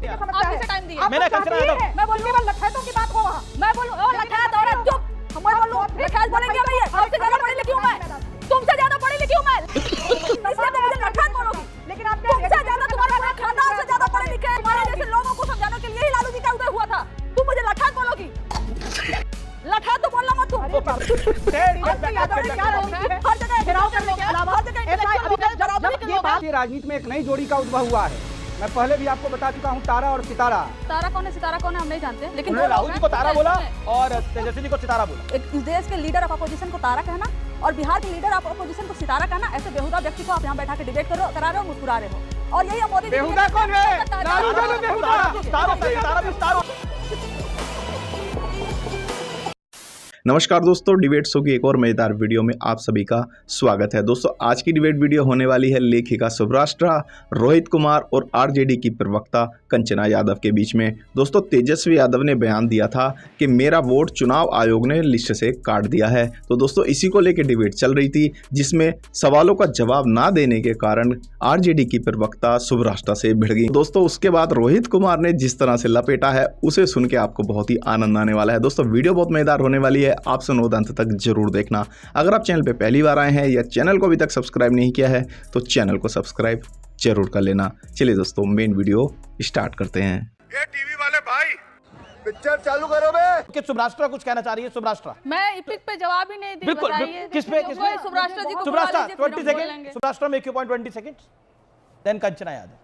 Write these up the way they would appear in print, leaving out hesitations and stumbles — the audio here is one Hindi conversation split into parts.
क्या आपसे टाइम दिया मैंने कंचना यादव मैं बोलूं लठैतों की बात हो वहां मैं बोलूं ओ लठैत औरत चुप मैं बोलूं लठैत बोलेंगे भैया आपसे ज्यादा पढ़ी लिखी हूं मैं तुमसे ज्यादा पढ़ी लिखी हूं मैं इसलिए तो मुझे लठैत बोलोगी लेकिन आप तुमसे ज्यादा तुम्हारा खानदान से ज्यादा पढ़े लिखे तुम्हारे जैसे लोगों को समझाने के लिए ही लालू जी का उदय हुआ था तुम मुझे लठैत बोलोगी लठैत तो बोलना मत तुम हर जगह घेराव करने के अलावा हर जगह राजनीति में एक नई जोड़ी का उद्भव हुआ है। मैं पहले भी आपको बता चुका हूँ, तारा और सितारा। तारा कौन है सितारा कौन है हम नहीं जानते, लेकिन राहुल जी को तारा बोला और तेजस्वी जी को सितारा बोला। एक इस देश के लीडर ऑफ अपोजिशन को तारा कहना और बिहार के लीडर ऑफ अपोजिशन को सितारा कहना, ऐसे बेहुदा व्यक्ति को आप यहाँ बैठा के डिबेट करा रहे हो, मुस्कुरा रहे हो। और यही मोदी बेहुदा कौन है? लालू जी बेहुदा। नमस्कार दोस्तों, डिबेट शो की एक और मजेदार वीडियो में आप सभी का स्वागत है। दोस्तों आज की डिबेट वीडियो होने वाली है लेखिका सुभराष्ट्रा, रोहित कुमार और आरजेडी की प्रवक्ता कंचना यादव के बीच में। दोस्तों तेजस्वी यादव ने बयान दिया था कि मेरा वोट चुनाव आयोग ने लिस्ट से काट दिया है। तो दोस्तों इसी को लेकर डिबेट चल रही थी, जिसमें सवालों का जवाब ना देने के कारण आरजेडी की प्रवक्ता सुभराष्ट्रा से भिड़ गई। दोस्तों उसके बाद रोहित कुमार ने जिस तरह से लपेटा है उसे सुन के आपको बहुत ही आनंद आने वाला है। दोस्तों वीडियो बहुत मजेदार होने वाली है, आप सुनो अंत तक जरूर देखना। अगर आप चैनल पे पहली बार आए हैं या चैनल को अभी तक सब्सक्राइब नहीं किया है तो चैनल को सब्सक्राइब जरूर कर लेना। चलिए दोस्तों मेन वीडियो स्टार्ट करते हैं। ये टीवी वाले भाई पिक्चर चालू करो बे। कि सुभराष्ट्रा कुछ कहना चाह रही है। सुभराष्ट्रा मैं इपिक पे जवाब ही नहीं दी, बिल्कुल किस पे सुभराष्ट्रा जी को Subhrashtra 20 second Subhrashtra make your point 20 seconds then Kanchana Yadav.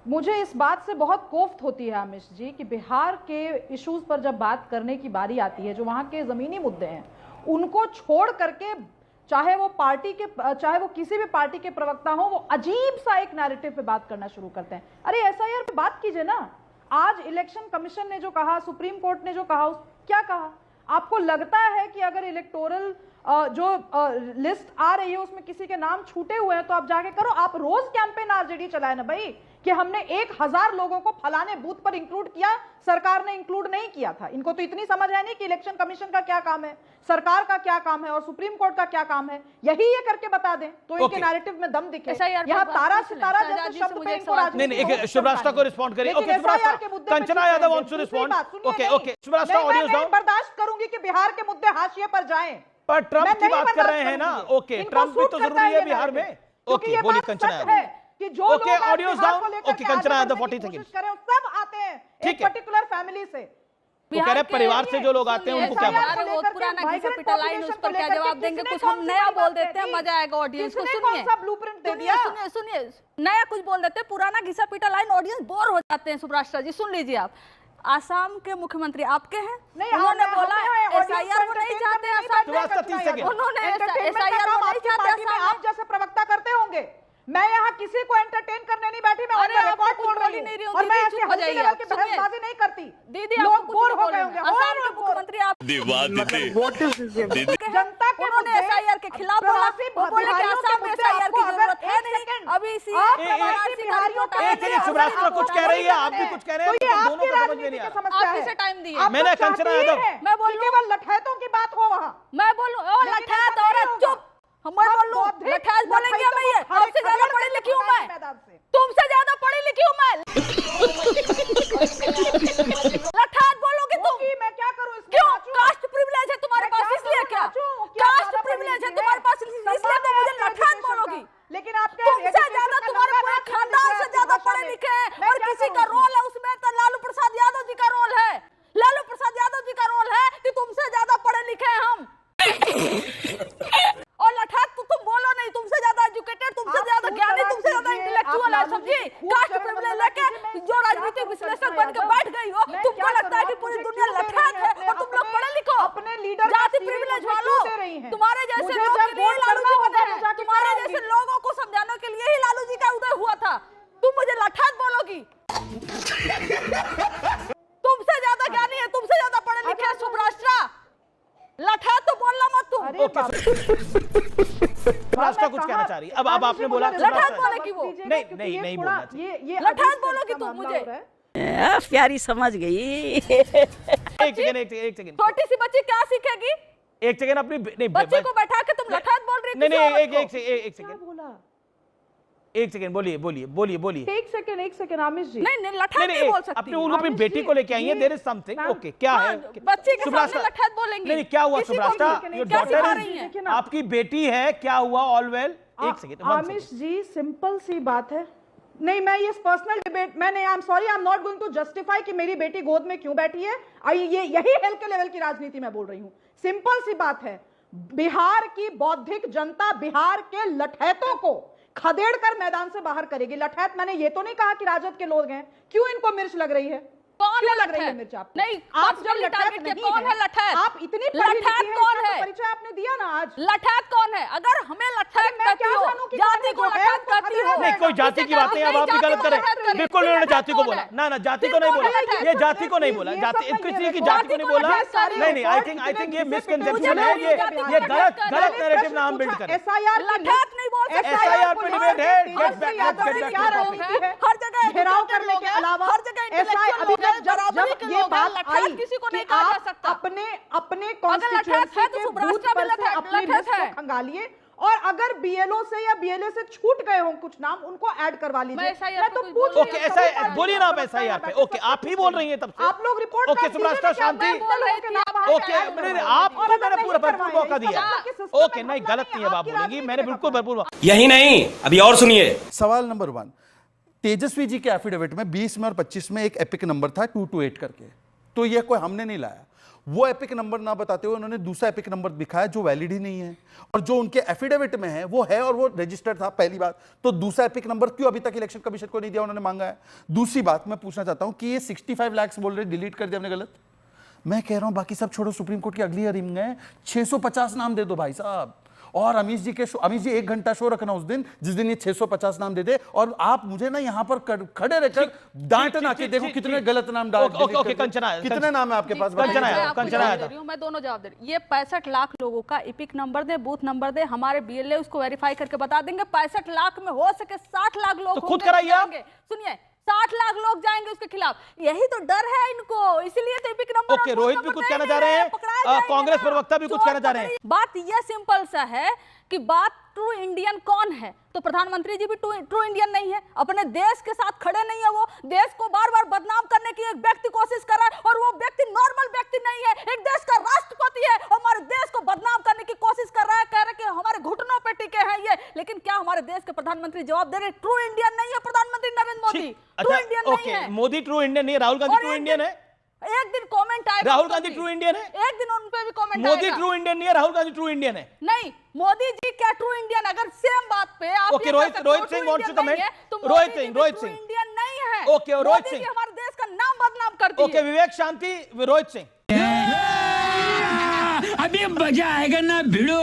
मुझे इस बात से बहुत कोफ्त होती है आमिश जी कि बिहार के इश्यूज पर जब बात करने की बारी आती है, जो वहाँ के ज़मीनी मुद्दे हैं, उनको छोड़ करके चाहे वो किसी भी पार्टी के प्रवक्ता हो, वो अजीब सा एक नैरेटिव पे बात करना शुरू करते हैं। अरे एसआईआर पे बात कीजिए ना। आज इलेक्शन कमीशन ने जो कहा, सुप्रीम कोर्ट ने जो कहा, क्या कहा? आपको लगता है कि अगर इलेक्टोरल जो लिस्ट आ रही है उसमें किसी के नाम छूटे हुए हैं तो आप जाके करो। आप रोज कैंपेन आरजेडी चलाए ना भाई कि हमने 1000 लोगों को फलाने बूथ पर इंक्लूड किया, सरकार ने इंक्लूड नहीं किया था। इनको तो इतनी समझ है नहीं कि इलेक्शन कमीशन का क्या काम है, सरकार का क्या काम है और सुप्रीम कोर्ट का क्या काम है। यही ये करके बता दें तो इनके नैरेटिव में दम दिखे। यहाँ तारा सितारा जैसे शब्द पे इनको नहीं एक सुभराष्ट्रा को रिस्पॉन्ड करिए। Okay Subhrashtra Kanchana Yadav wants to respond. Okay Subhrashtra audio down. बर्दाश्त करूंगी कि बिहार के मुद्दे हाशिए पर जाएं, पर ट्रंप की बात कर रहे हैं ना। ओके ट्रंप भी तो जरूरी है बिहार में। ओके बोलिए कंचना यादव कि जो okay audio down. Okay Kanchana Yadav 40 second सब आते हैं एक पर्टिकुलर फैमिली से। वो कह रहे परिवार से जो लोग आते हैं उनको क्या बात? वो पुराना कैपिटल लाइन उस पर क्या जवाब देंगे? कुछ हम नया बोल देते हैं, मजा आएगा ऑडियंस को। सुनिए सब ब्लूप्रिंट दे दिया। सुनिए नया कुछ बोल देते हैं, पुराना घिसा पिटा लाइन, ऑडियंस बोर हो जाते हैं। सुभराष्ट्रा जी सुन लीजिए, आप आसाम के मुख्यमंत्री आपके हैं, उन्होंने बोला एसआईआर को नहीं चाहते आसाम में, उन्होंने एसआईआर को नहीं चाहते आसाम में। आप जैसे प्रवक्ता करते होंगे, मैं यहाँ किसी को एंटरटेन करने नहीं बैठी, मैं रिकॉर्ड बोल रही हूँ और मैं ऐसे हल्की लेवल की बहसबाजी नहीं करती। दीदी लोग बोर हो गए होंगे। आसाम के मुख्यमंत्री आप जनता के उन्होंने एसआईआर के खिलाफ बोला, बोले कि आसाम में एसआईआर की जरूरत है नहीं। अभी सुभराष्ट्रा कुछ कह रही है, आप भी कुछ कह रहे हैं, दोनों को समझ में नहीं आ रहा। आपसे टाइम दिया मैंने कंचना यादव मैं बोलूं केवल लठैतों की बात हो वहाँ, मैं बोलूं ओ लठैत औरत चुप मैं बोलूं लठैत बोलेंगे भैया आपसे ज्यादा पढ़ी लिखी हूं मैं, तुमसे ज्यादा पढ़ी लिखी हूं मैं। लठैत बोलोगे तुम? मैं क्या करूं इसमें? क्यों? कास्ट प्रिविलेज है तुम्हारे पास इसलिए क्या? कास्ट प्रिविलेज है तुम्हारे पास इसलिए तो मुझे लठैत बोलोगी? लेकिन आपके तुमसे ज्यादा तुम्हारे पूरे खानदान से ज्यादा पढ़े लिखे हैं और किसी का रोल है उसमें तो लालू प्रसाद यादव जी का रोल है। लालू प्रसाद यादव जी का रोल है कि तुमसे ज्यादा पढ़े लिखे हैं हम। और लठैत तो तुम बोलो नहीं, तुमसे ज्यादा एजुकेटेड, तुमसे ज्यादा ज्ञानी, तुमसे ज्यादा इंटेलेक्चुअल है। समझी? कास्ट प्रिविलेज लेके जो राजनीतिक विश्लेषक बन के बैठ गई हो, तुमको लगता है कि पूरी दुनिया लठैत है और तुम लोग पढ़े लिखो। अपने लीडर जाति प्रिविलेज वालों, तुम्हारे जैसे लोग के लिए लालू जी बने हैं, तुम्हारे जैसे लोगों को समझाने के लिए ही लालू जी का उदय हुआ था। तुम मुझे लठैत बोलोगी? तुमसे ज्यादा ज्ञानी है, तुमसे ज्यादा पढ़े लिखे हैं सुभराष्ट्रा। लठैत तो बोलना मत तुम। सुभराष्ट्रा कुछ कहना चाह रही है। अब आपने बोला लठैत बोलेगी वो? नहीं बोलना चाहिए। लठैत बोलोगी तुम मुझे? प्यारी समझ गई। एक सेकंड छोटी सी बच्ची क्या सीखेगी? एक सेकंड अपनी नहीं बच्ची को बैठा के तुम लठैत बोल रही? नहीं एक सेकंड एक सेकंड, बोलिए बोलिए बोलिए बोलिए। एक सेकंड आमिष जी, नहीं नहीं लठैत नहीं बोल सकती। अपने उन अपनी आमिष बेटी जी, को लेके आई है, ये- there is something. Ma'am, okay, क्या है? बच्चे के सुब्रास्टा- सामने लठैत बोलेंगे। नहीं क्या हुआ किसी को सुब्रास्टा? भी योर क्या सिखा डॉटर रही हैं? इज, आपकी बेटी है, क्या हुआ? All well? एक सेकंड, आमिष जी, सिंपल सी बात है। नहीं, मैं ये पर्सनल डिबेट, मैंने, I am sorry, I am not going to justify कि मेरी बेटी गोद में क्यों बैठी है। ये यही हल्के लेवल की राजनीति मैं बोल रही हूं। सिंपल सी बात है, बिहार की बौद्धिक जनता बिहार के लठैतों को खदेड़ कर मैदान से बाहर करेगी। लठैत, मैंने ये तो नहीं कहा कि राजद के लोग हैं। क्यों इनको मिर्च लग रही है? कौन क्यों है लग रही है लठैत? मिर्च आपको? नहीं, आप जब पर्सनली लठैत टारगेट किया, नहीं कौन है लठैत? आप इतनी पढ़ी लिखी लठैत हैं, कौन इसका है? तो परिचय आपने दिया ना आज। लठैत कौन है? अगर हमें लठैत मैं कहती क्या हो, जानूं कि जाति कौन को है? लठैत जो कहती खदेड़ा हो। नहीं, कोई जाति की बातें अब आप भी गलत करें। बिल्कुल उन्होंने जाति को बोला, ना जाति को नहीं बोला, ये जाति को नहीं बोला, जाति किसी की जाति को नहीं बोला। नहीं नहीं, आई थिंक ये मिसकंसेप्शन है, ये गलत नैरेटिव ना हम बिल्ड करें। लठैत नहीं बोल सकते। SIR पे डिबेट है, get back क्या to राजनीति topic। है? हर जगह घेराव educated करने लोग के हैं, अलावा हर जगह intellectual अभी लोग हैं, जब बराबरी के ये लोग बात हैं, लठैत आई किसी को कि नहीं कहा जा आप सकता। अपने लठैत कॉन्स्टिट्यूएंसी है तो के सुब्रास्टा बूथ भी पर से अपनी लठैत लिस्ट है। को खंगालिए, और अगर बीएलओ से या बीएलए से छूट गए हों कुछ नाम, उनको ऐड करवा लीजिए। मैं SIR मैं पे तो कुछ पूछ बोल रही ओके, हूं, ऐसा सभी बोलिए ना आप बातें SIR पे। बताइए, ओके, आप ही बोल रही हैं तब से। आप लोग रिपोर्ट ओके, कर दीजिए सुब्रास्टा, ना कि आप शांति। मैं बोल रही थी, आप ओके, ऐड करवा लीजिए। आपको और अगर मैंने नहीं पूरा भरपूर करवाएंगे, मौका दिया इसका है। मतलब कि सिस्टम ओके, में नहीं हमला गलत नहीं है, आप आपकी बोलेंगी, राजनीति मैंने में बिल्कुल खत्म है। भरपूर। यही नहीं, अभी और सुनिए। सवाल नंबर 1, तेजस्वी जी के एफिडेविट में 20 में और 25 में एक एपिक नंबर था 228 करके, तो ये कोई हमने नहीं लाया। वो एपिक नंबर ना बताते हुए उन्होंने दूसरा एपिक नंबर दिखाया जो वैलिड ही नहीं है, और जो उनके एफिडेविट में है वो है और वो रजिस्टर्ड था। पहली बात तो दूसरा एपिक नंबर क्यों अभी तक इलेक्शन कमीशन को नहीं दिया, उन्होंने मांगा है। दूसरी बात मैं पूछना चाहता हूं कि ये 65 लाख बोल रहे डिलीट कर दिया हमने, गलत। मैं कह रहा हूं बाकी सब छोड़ो, सुप्रीम कोर्ट की अगली हियरिंग में 650 नाम दे दो भाई साहब, और अमीश जी के शो, अमीश जी 1 घंटा शो रखना उस दिन जिस दिन ये 650 नाम दे दे, और आप मुझे ना यहाँ पर खड़े रहकर डांटना कि देखो कितने गलत नाम डाल। ओके, कंचना, कितने नाम है आपके पास? कंचना है, आपको कंचना जवाब है। दे रही हूं, मैं दोनों जवाब दे रही हूं। ये 65 लाख लोगों का एपिक नंबर दे, बूथ नंबर दे, हमारे बीएलए उसको वेरीफाई करके बता देंगे। 65 लाख में हो सके 60 लाख लोग तो खुद होंगे, कराइए आप। जाएंगे। सुनिए, 60 लाख लोग जाएंगे उसके खिलाफ, यही तो डर है इनको, इसीलिए तो एपिक नंबर। ओके, रोहित भी कुछ कहना चाह रहे हैं, कांग्रेस प्रवक्ता भी कुछ कहना चाह रहे हैं। बात यह सिंपल सा है कि बात ट्रू इंडियन कौन है, तो प्रधानमंत्री जी भी ट्रू इंडियन नहीं है, अपने देश के साथ खड़े नहीं है। वो देश को बार बार बदनाम करने की एक व्यक्ति कोशिश कर रहा है, और वो व्यक्ति नॉर्मल व्यक्ति नहीं है, एक देश का राष्ट्रपति है, हमारे देश को बदनाम करने की कोशिश कर रहा है, कह रहा है कि हमारे घुटनों पे टिके हैं ये। लेकिन क्या हमारे देश के प्रधानमंत्री जवाब दे रहे? ट्रू इंडियन नहीं है प्रधानमंत्री नरेंद्र मोदी, ट्रू इंडियन नहीं है। मोदी ट्रू इंडियन नहीं है, राहुल गांधी और ट्रू एक इंडियन है। एक दिन कमेंट आएगा, राहुल गांधी ट्रू इंडियन है। एक दिन उन पे भी कमेंट आएगा। मोदी ट्रू इंडियन नहीं है, राहुल गांधी ट्रू इंडियन है। नहीं, मोदी जी क्या ट्रू इंडियन? अगर सेम बात पे आप ओके, ये रोहित कह सकते हो Singh true wants to Indian comment. नहीं है, तो रोहित मोदी जी सिंह, भी रोहित true सिंह। इंडियन नहीं है। ओके, रोहित मोदी सिंह। जी हमारे देश का नाम बदनाम करती ओके, है। विवेक शांति, रोहित सिंह। अभी मजा आएगा ना भिड़ो।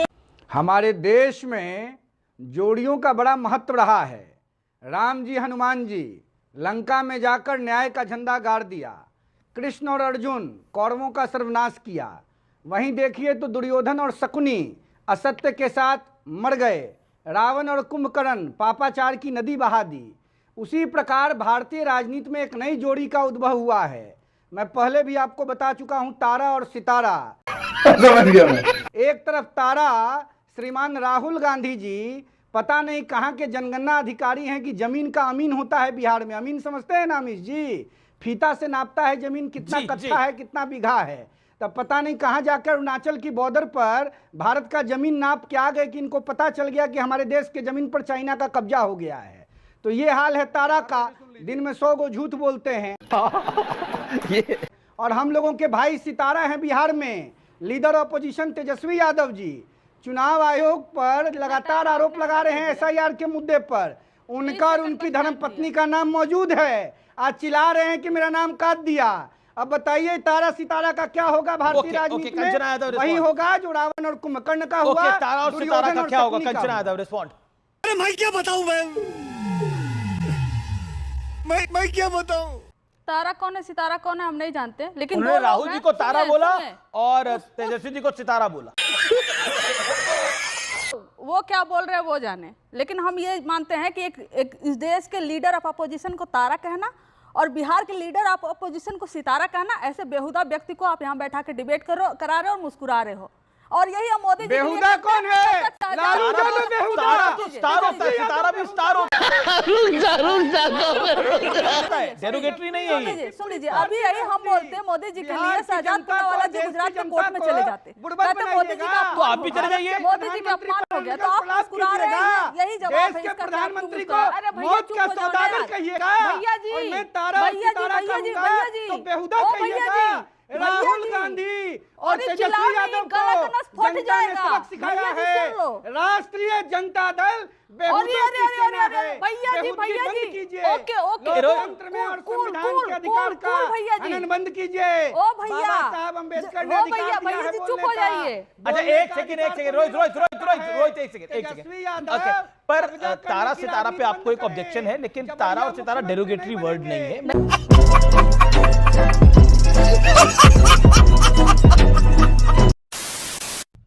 हमारे देश में जोड़ियों का बड़ा महत्व रहा है। राम जी हनुमान जी लंका में जाकर न्याय का झंडा गाड़ दिया, कृष्ण और अर्जुन कौरवों का सर्वनाश किया। वहीं देखिए तो दुर्योधन और शकुनी असत्य के साथ मर गए, रावण और कुंभकर्ण पापाचार की नदी बहा दी। उसी प्रकार भारतीय राजनीति में एक नई जोड़ी का उद्भव हुआ है। मैं पहले भी आपको बता चुका हूं, तारा और सितारा। समझ गया मैं। एक तरफ तारा श्रीमान राहुल गांधी जी पता नहीं कहाँ के जनगणना अधिकारी हैं कि जमीन का अमीन होता है बिहार में। अमीन समझते हैं ना अमीश जी? फीता से नापता है जमीन कितना कट्ठा है, कितना बीघा है। तब पता नहीं कहाँ जाकर अरुणाचल की बॉर्डर पर भारत का जमीन नाप के आ गए कि इनको पता चल गया कि हमारे देश के जमीन पर चाइना का कब्जा हो गया है। तो ये हाल है तारा का। दिन में 100 गो झूठ बोलते हैं। और हम लोगों के भाई सितारा हैं बिहार में, लीडर ऑपोजिशन तेजस्वी यादव जी चुनाव आयोग पर लगातार आरोप लगा रहे हैं SIR के मुद्दे पर। उनका और उनकी धर्मपत्नी का नाम मौजूद है। आज चिल्ला रहे हैं कि मेरा नाम काट दिया। अब बताइए तारा सितारा का क्या होगा भारतीय राजनीति में? वही होगा जो रावण और कुंभकर्ण का हुआ। तारा और सितारा का क्या होगा? कंचना यादव रिस्पॉन्ड। अरे मैं क्या बताऊं? मैं क्या बताऊं? तारा कौन है, सितारा कौन है, हम नहीं जानते, लेकिन उन्होंने दो लोग राहुल जी हैं। को तारा सुनिए, बोला सुनिए। और तेजस्वी जी को सितारा बोला। वो क्या बोल रहे हैं वो जाने, लेकिन हम ये मानते हैं कि एक इस देश के लीडर ऑफ अपोजिशन को तारा कहना और बिहार के लीडर ऑफ अपोजिशन को सितारा कहना, ऐसे बेहुदा व्यक्ति को आप यहाँ बैठा के डिबेट करा रहे हो और मुस्कुरा रहे हो। और यही हम मोदी जी के लिए बेहुदा करते कौन हैं। है? लालू तारा यादव बेहुदा। तारा तो स्टार होता है, सितारा भी स्टार होता है। डेरोगेटरी नहीं है ये। सुन लीजिए, अभी यही हम बोलते हैं मोदी जी के लिए शहजाद पूनावाला जी गुजरात के कोर्ट में चले जाते, कहते मोदी जी का तो आप भी चले जाइए। मोदी जी का अपमान हो गया, तो आप मुस्कुरा रहे हैं, यही जवाब है देश के इसका। प्रधानमंत्री को अरे भैया मौत चुप का हो जाओ ना सौदागर यार। कहिएगा, भैया जी, और मैं तारा और भैया जी, सितारा भैया जी, कहूंगा, भैया जी, तो बेहुदा ओ भैया कहिएगा। जी, भैया राहुल जी, गांधी और और ये तेजस्वी चिल्लाओ यादव नहीं, को गला का नस फट जनता ने जाएगा। सबक सिखाया भैया जी, है। सुन लो। राष्ट्रीय जनता दल और बेहुदों ये की सेना है। भैया जी, बेहुदगी भैया बंद जी, कीजिए। ओके, ओके, लोकतंत्र में और कूल, संविधान कूल, के अधिकार कूल, का कूल, भैया जी। हनन बंद कीजिए। ओ भैया, बाबा साहब अम्बेडकर ने ओ अधिकार भैया, दिया भैया है जी, चुप बोलने हो का। जाइए। अच्छा बोलने एक का सेकंड, अधिकार एक सेकंड, कोई रोहित नहीं रोहित एक सेकंड, एक तेजस्वी सेकंड। यादव ओके, पर कब्जा करने तारा की सितारा पे राजनीति आपको एक बंद ऑब्जेक्शन करें। है, लेकिन जब तारा और आप सितारा मुख्यमंत्री डेरोगेटरी नहीं वर्ड नहीं बनेंगे। है।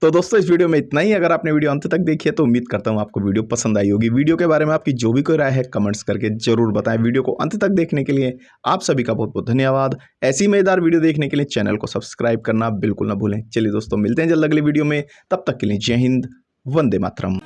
तो दोस्तों इस वीडियो में इतना ही। अगर आपने वीडियो अंत तक देखी है तो उम्मीद करता हूँ आपको वीडियो पसंद आई होगी। वीडियो के बारे में आपकी जो भी कोई राय है कमेंट्स करके जरूर बताएं। वीडियो को अंत तक देखने के लिए आप सभी का बहुत बहुत धन्यवाद। ऐसी मजेदार वीडियो देखने के लिए चैनल को सब्सक्राइब करना बिल्कुल ना भूलें। चलिए दोस्तों, मिलते हैं जल्द अगली वीडियो में। तब तक के लिए जय हिंद, वंदे मातरम।